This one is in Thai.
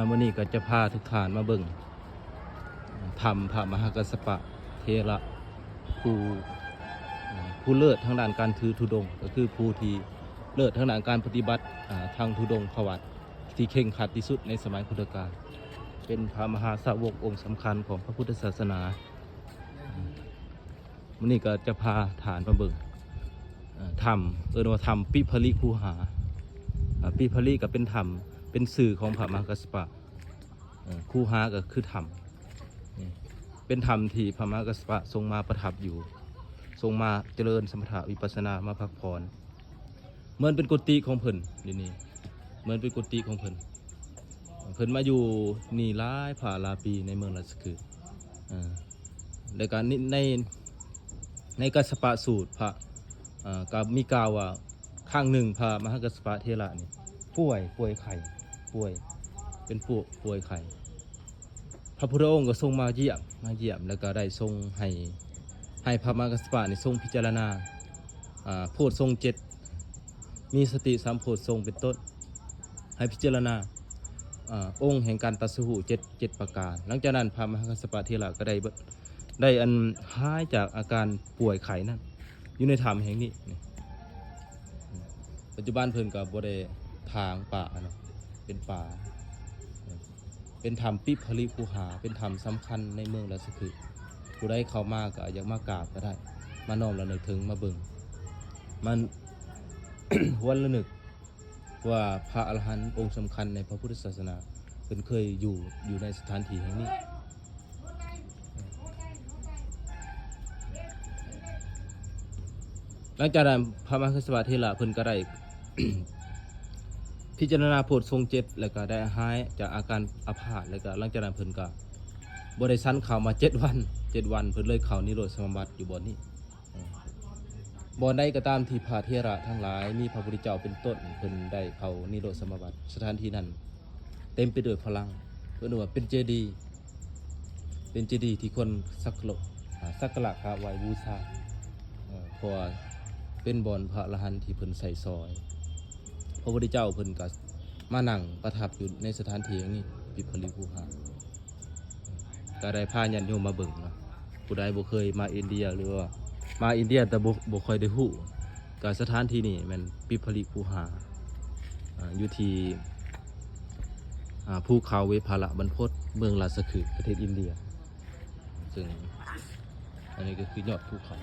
วันนี้ก็จะพาทุกท่านมาเบิ่งธรรมพระมหากัสสปะเทระผู้เลิศทางด้านการถือธุดงค์ก็คือผู้ที่เลิศทางด้านการปฏิบัติทางธุดงค์ขวัตที่เข่งขัดที่สุดในสมัยพุทธกาลเป็นพระมหาสาวกองค์สำคัญของพระพุทธศาสนาวันนี้ก็จะพาฐานมาเบิ่งธรรมว่าธรรมปิภลิคูหาปิภลิก็เป็นธรรมเป็นสื่อของพระมหากัสสปะคูหาก็คือธรรมเป็นธรรมที่พระมหากัสสปะทรงมาประทับอยู่ทรงมาเจริญสมถะวิปัสสนามาพักผ่อนเหมือนเป็นกุฏิของเพิ่นนี่เหมือนเป็นกุฏิของเพิ่นมาอยู่นี่หลายผ่าลาปีในเมืองราชคฤห์ในการในกัสสปะสูตรพระกับมีกล่าวว่าข้างหนึ่งพระมหากัสสปะเทระนี่ป่วยไข้เป็นป่วยไข้พระพุทธองค์ก็ทรงมาเยี่ยมแล้วก็ได้ทรงให้พระมหากัสสปะนี่ทรงพิจารณาโพชฌงค์7มีสติสัมโพชฌงค์เป็นต้นให้พิจารณาองค์แห่งการตรัสรู้7ประการหลังจากนั้นพระมหากัสสปะเทระก็ได้อันหายจากอาการป่วยไข้นั้นอยู่ในธรรมแห่งนี้ปัจจุบันเพิ่นก็บ่ได้ทางป่าเนาะเป็นป่าเป็นธรรมปิภลิคูหาเป็นธรรมสำคัญในเมืองราชคฤห์ผู้ใดเข้ามาก็อยากมากราบก็ได้มาน้อมระลึกถึงมาเบิ่งมัน วันระลึกว่าพระอรหันต์องค์สำคัญในพระพุทธศาสนาเป็นเคยอยู่ในสถานที่แห่งนี้หลังจากนั้นพระมหากัสสปะเทระเพิ่นก็ได้ พิจารณาโพชฌงค์7แล้วก็ได้หายจากอาการอาพาธแล้วก็หลังจากนั้นเพิ่นก็บ่ได้สันข่าวมา7 วันเพิ่นเลยเข้านิโรธสมาบัติอยู่บ่นี้บ่ใดก็ตามที่พระเถระทั้งหลายมีพระพุทธเจ้าเป็นต้นเพิ่นได้เข้านิโรธสมาบัติสถานที่นั้นเต็มไปด้วยพลังเพิ่นว่าเป็นเจดีย์ที่คนสักการะไหว้บูชาเพราะว่าเป็นบ่อนพระอรหันต์ที่เพิ่นใส่ซอยพระพุทธเจ้าเพิ่นก็มานั่งประทับอยู่ในสถานที่อย่างนี้ปิภลิคูหาก็ได้พาญาติโยมมาเบิ่งเนาะผู้ใดบ่เคยมาอินเดียหรือว่ามาอินเดียแต่บ่ค่อยได้ฮู้ก็สถานที่นี้แม่นปิภลิคูหาอยู่ที่ภูเขาเวภาละบรรพตเมืองราชคฤห์ประเทศอินเดียซึ่งอันนี้ก็คือยอดภูเขา